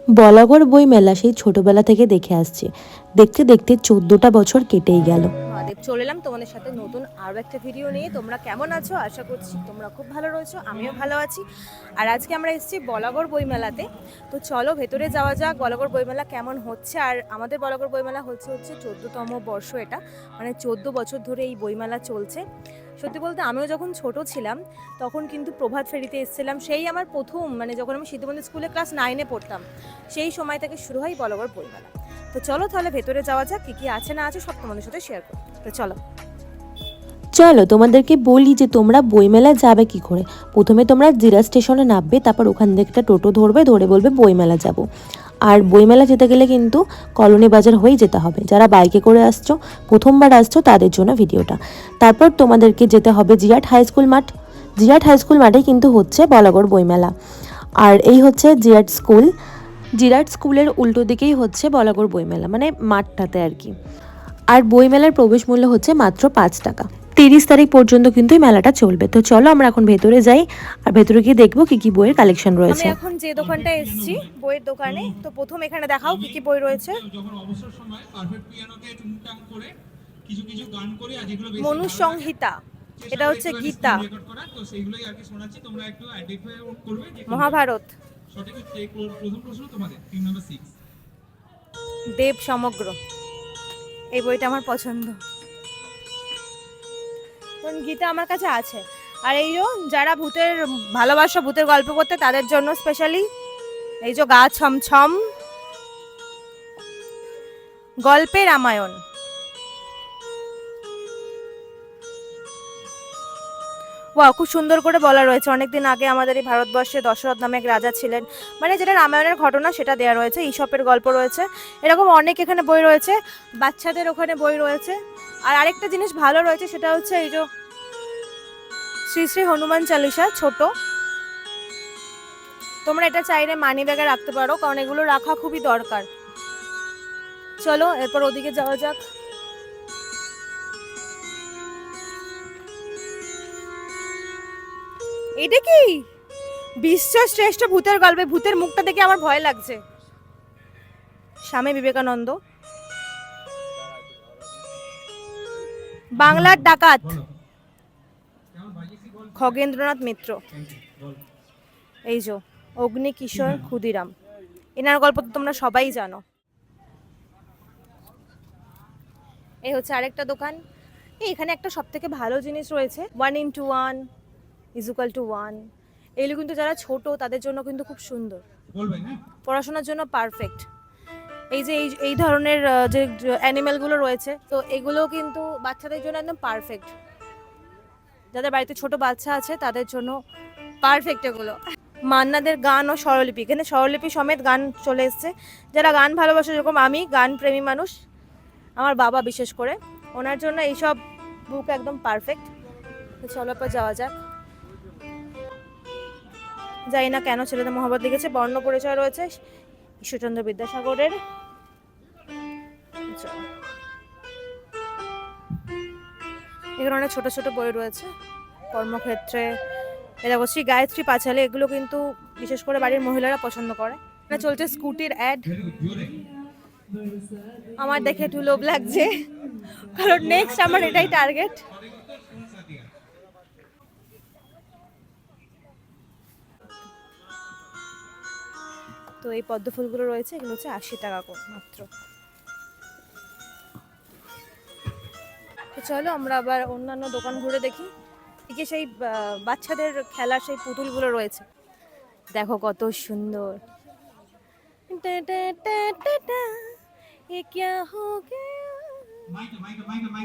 বলাগড় বইমেলা সেই ছোটবেলা থেকে দেখে আসছি, দেখতে দেখতে 14টা বছর কেটেই গেল। মহাদেব, চলে এলাম তোমাদের সাথে নতুন আরও একটা ভিডিও নিয়ে। তোমরা কেমন আছো? আশা করছি তোমরা খুব ভালো রয়েছো, আমিও ভালো আছি। আর আজকে আমরা এসেছি বলাগড় বইমেলাতে। তো চলো ভেতরে যাওয়া যাক, বলাগড় বইমেলা কেমন হচ্ছে। আর আমাদের বলাগড় বইমেলা হচ্ছে 14তম বর্ষ এটা, মানে 14 বছর ধরে এই বইমেলা চলছে। সত্যি বলতে আমিও যখন ছোট ছিলাম তখন কিন্তু প্রভাত ফেরিতে এসেছিলাম, সেই আমার প্রথম, মানে যখন আমি সিদ্ধমন্দির স্কুলে ক্লাস 9-এ পড়তাম, সেই সময় থেকে শুরু হয় বলাগড় বইমেলা। তো চলো তাহলে ভেতরে যাওয়া যাক, কী কী আছে না আছে সব তোমাদের সাথে শেয়ার করো। তো চলো চলো তোমাদেরকে বলি যে তোমরা বইমেলা যাবে কি করে। প্রথমে তোমরা জিরা স্টেশনে নামবে, তারপর ওখান থেকে একটা টোটো ধরবে, ধরে বলবে বইমেলা যাব। আর বইমেলা যেতে গেলে কিন্তু কলোনি বাজার হয়েই যেতে হবে। যারা বাইকে করে আসছো, প্রথমবার আসছো, তাদের জন্য ভিডিওটা। তারপর তোমাদেরকে যেতে হবে জিরাট হাই স্কুল মাঠ। জিরাট হাই স্কুল মাঠে কিন্তু হচ্ছে বলাগড় বইমেলা। আর এই হচ্ছে জিরাট স্কুল। জিরাট স্কুলের উল্টো দিকেই হচ্ছে বলাগড় বইমেলা, মানে মাঠটাতে আর কি। আর বইমেলার প্রবেশ মূল্য হচ্ছে মাত্র 5 টাকা। 30 তারিখ পর্যন্ত কিন্তু এই মেলাটা চলবে। তো চলো আমরা এখন ভেতরে যাই, আর ভেতরে গিয়ে দেখবো কি কি বইয়ের কালেকশন আমি রয়েছে। এখন যে দোকানটা এসেছি বইয়ের দোকানে, তো প্রথম এখানে দেখাও কি কি বই রয়েছে। যখন অবসর সময় পারফেক্ট পিয়ানোতে টুংটাং করে কিছু কিছু গান করে, আর যেগুলো বেশি মনুসংহিতা, এটা হচ্ছে গীতা, রেকর্ড করা, তো সেইগুলোই আর কি শোনাচ্ছি। তোমরা একটু আইডেন্টিফাই করবে যে মহাভারত, সঠিক। প্রথম প্রশ্ন তোমাদের, টিম নাম্বার 6। দেব সমগ্র। এই বইটা আমার পছন্দ, কারণ গীতা আমার কাছে আছে। আর এই যে যারা ভূতের ভালোবাসা, ভূতের গল্প করতে, তাদের জন্য স্পেশালি এই যে গা ছমছম গল্পে রামায়ণ। ওয়াও, খুব সুন্দর করে বলা রয়েছে। অনেকদিন আগে আমাদের এই ভারতবর্ষে দশরথ নামে এক রাজা ছিলেন, মানে যেটা রামায়ণের ঘটনা সেটা দেওয়া রয়েছে। ঈশপের গল্প রয়েছে, এরকম অনেক এখানে বই রয়েছে। বাচ্চাদের ওখানে বই রয়েছে। আর আরেকটা জিনিস ভালো রয়েছে, সেটা হচ্ছে এই যে শ্রী শ্রী হনুমান চালিসা ছোট। তোমরা এটা চাইলে মানি ব্যাগে রাখতে পারো, কারণ এগুলো রাখা খুবই দরকার। চলো এরপর ওদিকে যাওয়া যাক। এটা কি বিশ্ব শ্রেষ্ঠ ভূতের গল্পে? ভূতের মুখটা দেখে আমার ভয় লাগছে। স্বামী বিবেকানন্দ, বাংলার ডাকাত, খগেন্দ্রনাথ মিত্র, এই যে অগ্নি কিশোর ক্ষুদিরাম। এনার গল্প তো তোমরা সবাই জানো। এই হচ্ছে আরেকটা দোকান। এখানে একটা সব থেকে ভালো জিনিস রয়েছে, 1:1 = 1। এগুলো কিন্তু যারা ছোট তাদের জন্য কিন্তু খুব সুন্দর, পড়াশোনার জন্য পারফেক্ট। এই যে এই ধরনের যে অ্যানিমেলগুলো রয়েছে, তো এগুলো কিন্তু বাচ্চাদের জন্য একদম পারফেক্ট। যাদের বাড়িতে ছোট বাচ্চা আছে তাদের জন্য পারফেক্ট এগুলো। মান্নাদের গান ও স্বরলিপি, এখানে স্বরলিপি সমেত গান চলে এসছে। যারা গান ভালোবাসে, যেরকম আমি গান প্রেমী মানুষ, আমার বাবা বিশেষ করে, ওনার জন্য এইসব বুক একদম পারফেক্ট। তো চলো পর যাওয়া যাক। জানি না কেন ছেলেদের মহাভারত লিখেছে। বর্ণ পরিচয় রয়েছে ঈশ্বরচন্দ্র বিদ্যাসাগরের। এখানে অনেক ছোট ছোট বই রয়েছে, কর্মক্ষেত্রে। এটা শ্রী গায়ত্রী পাঁচালী, এগুলো কিন্তু বিশেষ করে বাড়ির মহিলারা পছন্দ করে। এটা চলছে স্কুটির অ্যাড। আমার দেখে একটু লোভ লাগছে, কারণ নেক্সট আমার এটাই টার্গেট। তো এই পদ্ম ফুলগুলো রয়েছে, এগুলো হচ্ছে 80 টাকা করে মাত্র। তো চলো আমরা আবার অন্যান্য দোকান ঘুরে দেখি। এদিকে সেই বাচ্চাদের খেলার সেই পুতুলগুলো রয়েছে, দেখো কত সুন্দর।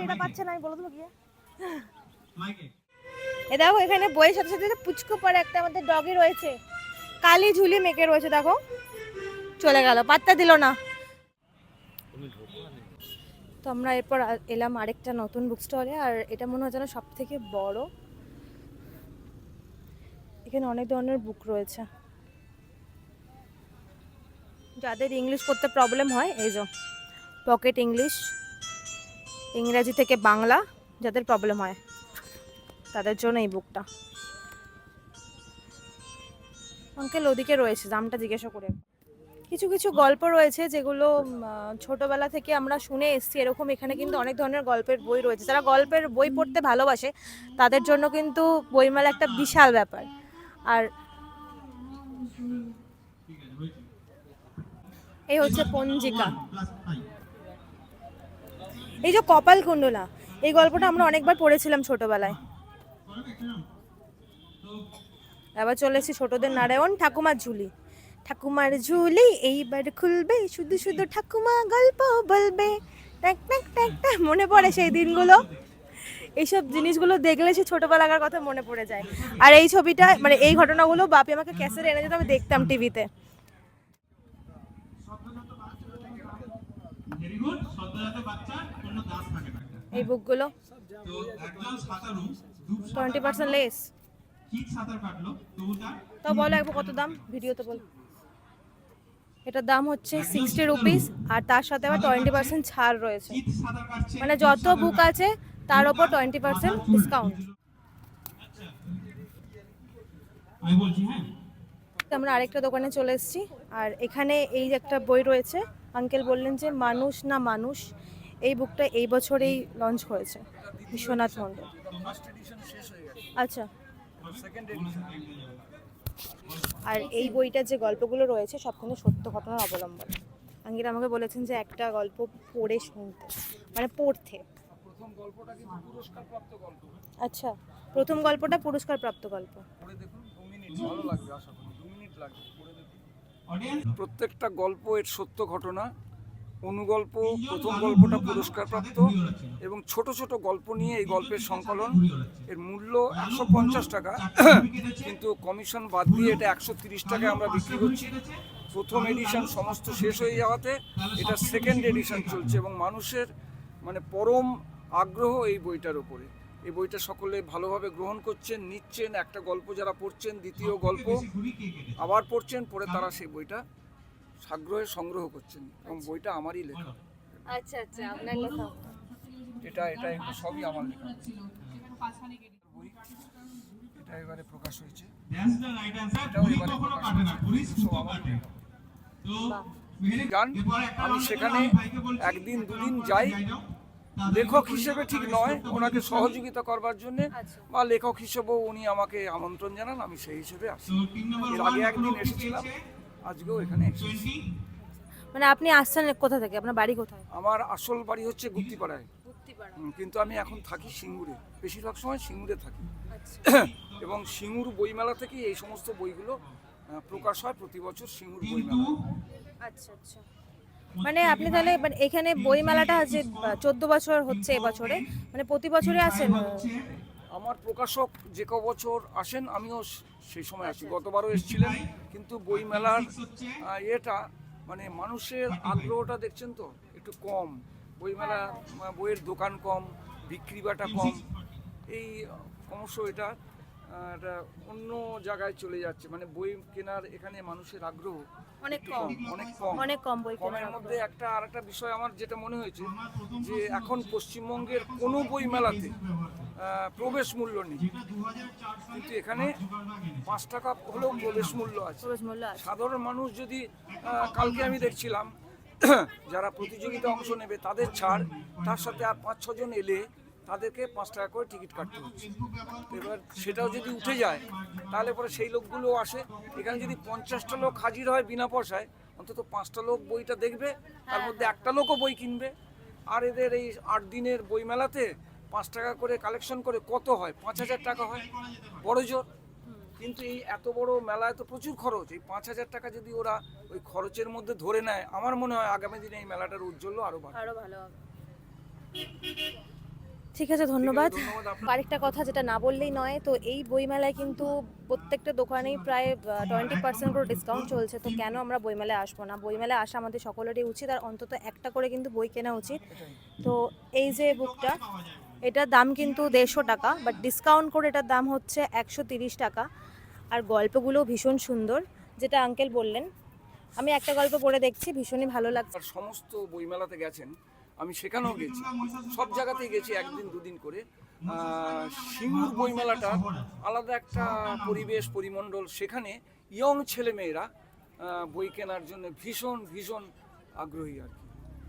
এটা পাচ্ছে না, আমি বলে দেবো গিয়ে। এ দেখো এখানে বইয়ের সাথে সাথে পুচকু পরে একটা আমাদের ডগি রয়েছে, কালি ঝুলি মেকে রয়েছে। দেখো চলে গেল, পাত্তা দিল না। তো আমরা এরপর এলাম আরেকটা নতুন বুক স্টলে, আর এটা মনে হয় যেন সব থেকে বড়। এখানে অনেক ধরনের বুক রয়েছে। যাদের ইংলিশ পড়তে প্রবলেম হয়, এই যে পকেট ইংলিশ, ইংরেজি থেকে বাংলা, যাদের প্রবলেম হয় তাদের জন্য এই বুকটা। আঙ্কেল ওদিকে রয়েছে, দামটা জিজ্ঞাসা করে। কি কিছু কিছু গল্প রয়েছে যেগুলো ছোটবেলা থেকে আমরা শুনে এসেছি, এরকম এখানে কিন্তু অনেক ধরনের গল্পের বই রয়েছে। যারা গল্পের বই পড়তে ভালোবাসে তাদের জন্য কিন্তু বইমেলা একটা বিশাল ব্যাপার। আর এই হচ্ছে পঞ্জিকা, এই যে কপাল কুণ্ডলা, এই গল্পটা আমরা অনেকবার পড়েছিলাম ছোটবেলায়। এবার চলে এসেছি ছোটদের নারায়ণ, ঠাকুমার ঝুলি। ঠাকুমার ঝুলি এইবার খুলবে, শুধু শুধু ঠাকুমা গল্প বলবে, ট্যাক ট্যাক ট্যাক ট্যাক। মনে পড়ে সেই দিনগুলো, এইসব জিনিসগুলো দেখলে সে ছোটবেলাকার কথা মনে পড়ে যায়। আর এই ছবিটা মানে এই ঘটনাগুলো বাপি আমাকে ক্যাসেট এনে দিত, আমি দেখতাম টিভিতে। Very good. সদ্যজাত বাচ্চা কোনো দাস থাকে না। এই বুকগুলো তো একজন সাঁতারু 20% লেস। কি সাঁতার কাটলো তবু তার তো বলো একবার কত দাম, ভিডিওতে বল। এটার দাম হচ্ছে 60 রুপিস, আর তার সাথে আবার 20% ছাড় রয়েছে। কি সাঁতার কাটছে মানে যত বুক আছে তার উপর 20% ডিসকাউন্ট। আমি বলছি হ্যাঁ। আমরা আরেকটা দোকানে চলে এসেছি, আর এখানে এই যে একটা বই রয়েছে, আঙ্কেল বললেন যে মানুষ না মানুষ, এই বুকটা এই বছরেই লঞ্চ হয়েছে বিশ্বনাথ মন্ডল। আচ্ছা, আর এই বইটার যে গল্পগুলো রয়েছে সবখানে সত্য ঘটনার অবলম্বন। আঙ্কেল আমাকে বলেছেন যে একটা গল্প পড়ে শুনতে, মানে পড়তে। প্রথম গল্পটা কিন্তু পুরস্কারপ্রাপ্ত গল্প। আচ্ছা, প্রথম গল্পটা পুরস্কারপ্রাপ্ত গল্প। পড়ে দেখুন, 2 মিনিট ভালো লাগবে, আশা করি 2 মিনিট লাগবে, পড়ে দেখুন। অডিয়েন্স প্রত্যেকটা গল্প এর সত্য ঘটনা, অনুগল্প, প্রথম গল্পটা পুরস্কারপ্রাপ্ত, এবং ছোট ছোট গল্প নিয়ে এই গল্পের সংকলন। এর মূল্য 150 টাকা, কিন্তু কমিশন বাদ দিয়ে এটা 130 টাকায় আমরা বিক্রি করছি। প্রথম এডিশন সমস্ত শেষ হয়ে যাওয়াতে এটা সেকেন্ড এডিশন চলছে, এবং মানুষের মানে পরম আগ্রহ এই বইটার উপরে। এই বইটা সকলে ভালোভাবে গ্রহণ করছেন, নিচ্ছেন। একটা গল্প যারা পড়ছেন, দ্বিতীয় গল্প আবার পড়ছেন, পড়ে তারা সেই বইটা আগ্রহে সংগ্রহ করছেন, এবং বইটা আমারই লেখা। আচ্ছা আচ্ছা, আপনার লেখা। এটা এগুলো সবই আমার লেখা বই। এটা এবারে প্রকাশ হয়েছে, দ্যাটস দ্য রাইট অ্যানসার। এটাও পুরি এবারে কখনো প্রকাশ কাটে না, হয়েছে, পুরি সব সুতো আমার কাটে। লেখা। তো গান আমি সেখানে একদিন দুদিন যাই, লেখক হিসেবে ঠিক নয়, ওনাকে সহযোগিতা করবার জন্য, বা লেখক হিসেবেও উনি আমাকে আমন্ত্রণ জানান, আমি সেই হিসেবে আসি। তো টিম নাম্বার এর আগে একদিন এসেছিলাম, আজকেও এখানে এসেছি। 20। মানে আপনি আসছেন কোথা থেকে, আপনার বাড়ি কোথায়? আমার আসল বাড়ি হচ্ছে গুপ্তিপাড়ায়, কিন্তু আমি এখন থাকি সিঙ্গুরে, বেশিরভাগ সময় সিঙ্গুরে থাকি। এবং সিঙ্গুর বইমেলা থেকেই এই সমস্ত বইগুলো প্রকাশ হয় প্রতি বছর সিঙ্গুর বইমেলা। আচ্ছা আচ্ছা, মানে আপনি তাহলে মানে এখানে বইমেলাটা যে 14 বছর হচ্ছে এবছরে, মানে প্রতি বছরে আসেন? আমার প্রকাশক যে ক বছর আসেন আমিও সেই সময় আসি, গতবারও এসেছিলেন। কিন্তু বইমেলার এটা মানে মানুষের আগ্রহটা দেখছেন তো একটু কম, বইমেলা বইয়ের দোকান কম, বিক্রি বাটা কম, এই ক্রমশ এটা একটা অন্য জায়গায় চলে যাচ্ছে। মানে বই কেনার এখানে মানুষের আগ্রহ অনেক কম, অনেক কম বই কমের মধ্যে আরেকটা বিষয় আমার যেটা মনে হয়েছে, যে এখন পশ্চিমবঙ্গের কোনো বই মেলাতে প্রবেশ মূল্য নেই, কিন্তু এখানে 5 টাকা হলেও প্রবেশ মূল্য আছে। সাধারণ মানুষ যদি কালকে আমি দেখছিলাম যারা প্রতিযোগিতা অংশ নেবে তাদের ছাড়, তার সাথে আর 5-6 জন এলে তাদেরকে 5 টাকা করে টিকিট কাটতে হচ্ছে। এবার সেটাও যদি উঠে যায় তাহলে পরে সেই লোকগুলো আসে। এখানে যদি 50টা লোক হাজির হয় বিনা পয়সায়, অন্তত 5টা লোক বইটা দেখবে, তার মধ্যে একটা লোকও বই কিনবে। আর এদের এই 8 দিনের বই মেলাতে 5 টাকা করে কালেকশন করে কত হয়? 5000 টাকা হয় বড় জোর। কিন্তু এই এত বড় মেলায় তো প্রচুর খরচ, এই 5000 টাকা যদি ওরা ওই খরচের মধ্যে ধরে নেয়, আমার মনে হয় আগামী দিনে এই মেলাটার উজ্জ্বল আরো ভালো হবে। ঠিক আছে, ধন্যবাদ। আপনার। আরেকটা কথা যেটা না বললেই নয়, তো এই বইমেলায় কিন্তু প্রত্যেকটা দোকানেই প্রায় 20% করে ডিসকাউন্ট চলছে। তো কেন আমরা বইমেলায় আসবো না? বইমেলায় আসা আমাদের সকলেরই উচিত, আর অন্তত একটা করে কিন্তু বই কেনা উচিত। তো এই যে বুকটা, এটার দাম কিন্তু 150 টাকা, বাট ডিসকাউন্ট করে এটার দাম হচ্ছে 130 টাকা। আর গল্পগুলো ভীষণ সুন্দর, যেটা আঙ্কেল বললেন। আমি একটা গল্প পড়ে দেখছি, ভীষণই ভালো লাগছে। আর সমস্ত বইমেলাতে গেছেন, আমি সেখানেও গেছি, সব জায়গাতেই গেছি একদিন দুদিন করে। সিঙ্গুর বইমেলাটা আলাদা একটা পরিবেশ পরিমণ্ডল, সেখানে ইয়ং ছেলেমেয়েরা বই কেনার জন্য ভীষণ ভীষণ আগ্রহী আর কি।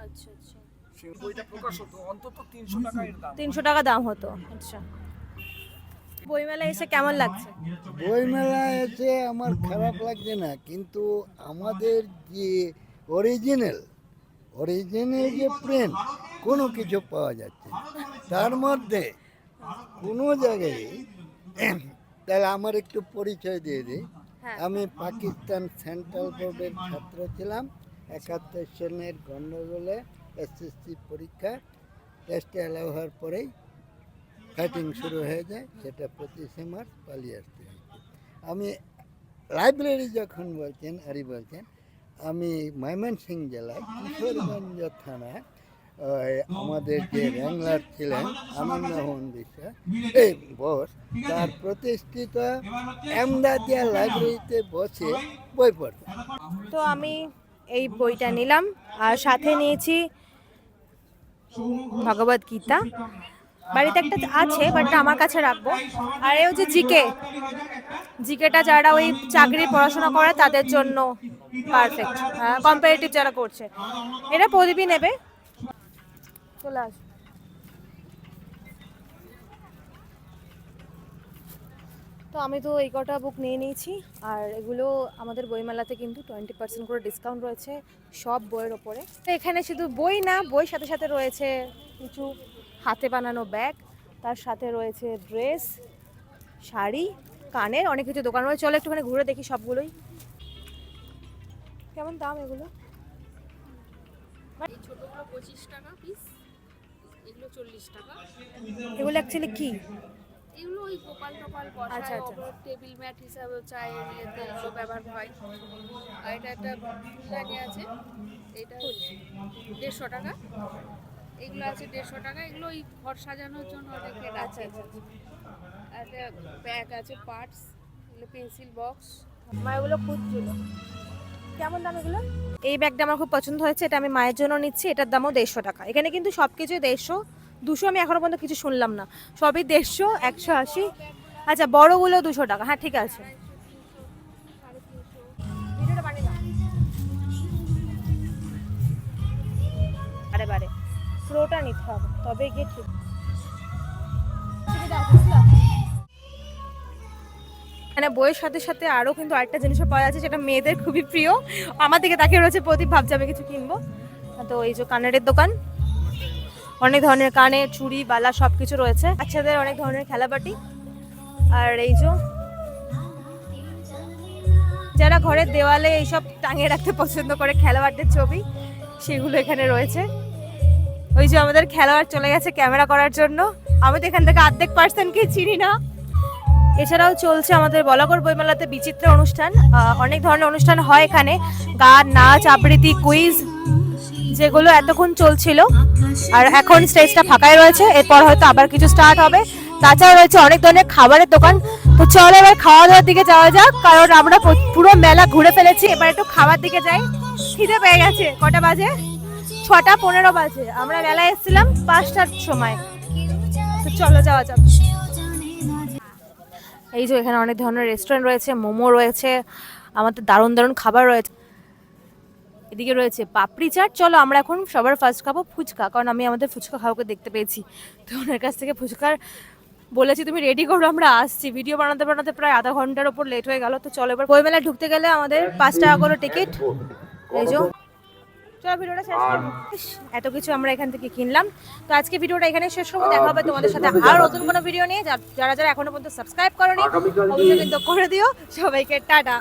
আচ্ছা আচ্ছা, সেই বইটা প্রকাশ হতো অন্তত 300 টাকা এর দাম। 300 টাকা দাম হতো। আচ্ছা, বইমেলায় এসে কেমন লাগছে? বইমেলায় এসে আমার খারাপ লাগছে না, কিন্তু আমাদের যে অরিজিনাল যে প্রিন্ট কোনো কিছু পাওয়া যাচ্ছে না। তার মধ্যে কোনো জায়গায় তাহলে আমার একটু পরিচয় দিয়ে দিই। হ্যাঁ। আমি পাকিস্তান সেন্ট্রাল বোর্ডের ছাত্র ছিলাম। 71 সনের গণ্ডগোলে এসএসসি পরীক্ষা টেস্টে অ্যালাউ হওয়ার পরেই ফাইটিং শুরু হয়ে যায়, সেটা 25শে মার্চ পালিয়ে আসতে হয়েছে। আমি লাইব্রেরি যখন বলছেন আমি ময়মনসিংহ জেলায় কিশোরগঞ্জ থানায় আমাদের যে র্যাংলার ছিলেন আনন্দমোহন বিশ্বাস বোস, তার প্রতিষ্ঠিত এমদাদিয়া লাইব্রেরিতে বসে বই পড়তাম। তো আমি এই বইটা নিলাম আর সাথে নিয়েছি ভগবদ গীতা। বাড়িতে একটা আছে, বাট আমার কাছে রাখবো। আর এই হচ্ছে জিকেটা যারা ওই চাকরি পড়াশোনা করে তাদের জন্য পারফেক্ট, কম্পারেটিভ যারা করছে, এটা প্রদীপই নেবে। চলে আস। তো আমি তো এই কটা বুক নিয়ে নিয়েছি, আর এগুলো আমাদের বইমেলাতে কিন্তু 20% করে ডিসকাউন্ট রয়েছে সব বইয়ের ওপরে। তো এখানে শুধু বই না, বইয়ের সাথে সাথে রয়েছে কিছু হাতে বানানো ব্যাগ, তার সাথে রয়েছে ড্রেস, শাড়ি, কানের, অনেক কিছু দোকান রয়েছে। চলো একটুখানি ঘুরে দেখি সবগুলোই। কেমন দাম এগুলো? এই ছোটগুলো 25 টাকা পিস, এগুলো 40 টাকা। এগুলো অ্যাকচুয়ালি কি? এগুলো ওই গোপাল টোপাল আচ্ছা, বসায়, আচ্ছা। ওপর টেবিল ম্যাট হিসাবে চায়ের ইয়েতে এগুলো ব্যবহার হয়। আর এটা একটা ফুলদানি আছে, এটা 150 টাকা। এগুলো আছে 150 টাকা, এগুলো ওই ঘর সাজানোর জন্য অনেকে আছে। আর একটা ব্যাগ আছে পার্টস, এগুলো পেন্সিল বক্স। মা এগুলো খুঁজছিল। কেমন দাম এগুলো? এই ব্যাগটা আমার খুব পছন্দ হয়েছে, এটা আমি মায়ের জন্য নিচ্ছি। এটার দামও 150 টাকা। এখানে কিন্তু সব কিছু 150, 200 আমি এখনো পর্যন্ত কিছু শুনলাম না, সবই 150, 180। আচ্ছা, বড়গুলো 200 টাকা। হ্যাঁ ঠিক আছে। ভিডিওটা বানিয়ে দাও। বারে পুরোটা নিতে হবে, তবে গিয়ে ঠিক। মানে বইয়ের সাথে সাথে আরও কিন্তু আরেকটা জিনিসও পাওয়া যাচ্ছে, যেটা মেয়েদের খুবই প্রিয়। আমার দিকে তাকিয়ে রয়েছে প্রদীপ, ভাবছে আমি কিছু কিনবো। তো এই যে কানেরের দোকান, অনেক ধরনের কানের, চুড়ি, বালা সব কিছু রয়েছে। বাচ্চাদের অনেক ধরনের খেলাবাটি। আর এই যে যারা ঘরের দেওয়ালে এইসব টাঙিয়ে রাখতে পছন্দ করে খেলোয়াড়দের ছবি, সেগুলো এখানে রয়েছে। ওই যে আমাদের খেলোয়াড় চলে গেছে ক্যামেরা করার জন্য, আমি তো এখান থেকে অর্ধেক পার্সনকে চিনি না। এছাড়াও চলছে আমাদের বলাগড় বইমেলাতে বিচিত্র অনুষ্ঠান, অনেক ধরনের অনুষ্ঠান হয় এখানে, গান, নাচ, আবৃত্তি, কুইজ, যেগুলো এতক্ষণ চলছিল। আর এখন স্টেজটা ফাঁকাই রয়েছে, এরপর হয়তো আবার কিছু স্টার্ট হবে। তাছাড়া রয়েছে অনেক ধরনের খাবারের দোকান। তো চলো এবার খাওয়া দাওয়ার দিকে যাওয়া যাক, কারণ আমরা পুরো মেলা ঘুরে ফেলেছি। এবার একটু খাবার দিকে যাই, খিদে পেয়ে গেছে। কটা বাজে? 6:15 বাজে। আমরা মেলায় এসেছিলাম 5টার সময়। তো চলো যাওয়া যাক। এই যে এখানে অনেক ধরনের রেস্টুরেন্ট রয়েছে, মোমো রয়েছে, আমাদের দারুণ দারুণ খাবার রয়েছে। এদিকে রয়েছে পাপড়ি চাট। চলো আমরা এখন সবার ফার্স্ট খাবো ফুচকা, কারণ আমি আমাদের ফুচকা খাওয়াকে দেখতে পেয়েছি। তো ওনার কাছ থেকে ফুচকার বলেছি তুমি রেডি করো, আমরা আসছি। ভিডিও বানাতে বানাতে প্রায় আধা ঘন্টার ওপর লেট হয়ে গেল। তো চলো এবার বইমেলায় ঢুকতে গেলে আমাদের 5 টাকা করে টিকিট। এই যে চলো ভিডিওটা শেষ করবো। এত কিছু আমরা এখান থেকে কিনলাম। তো আজকে ভিডিওটা এখানে শেষ করবো। দেখা হবে তোমাদের সাথে আর নতুন কোনো ভিডিও নিয়ে। যারা যারা এখনো পর্যন্ত সাবস্ক্রাইব করোনি অবশ্যই কিন্তু করে দিও। সবাইকে টাটা।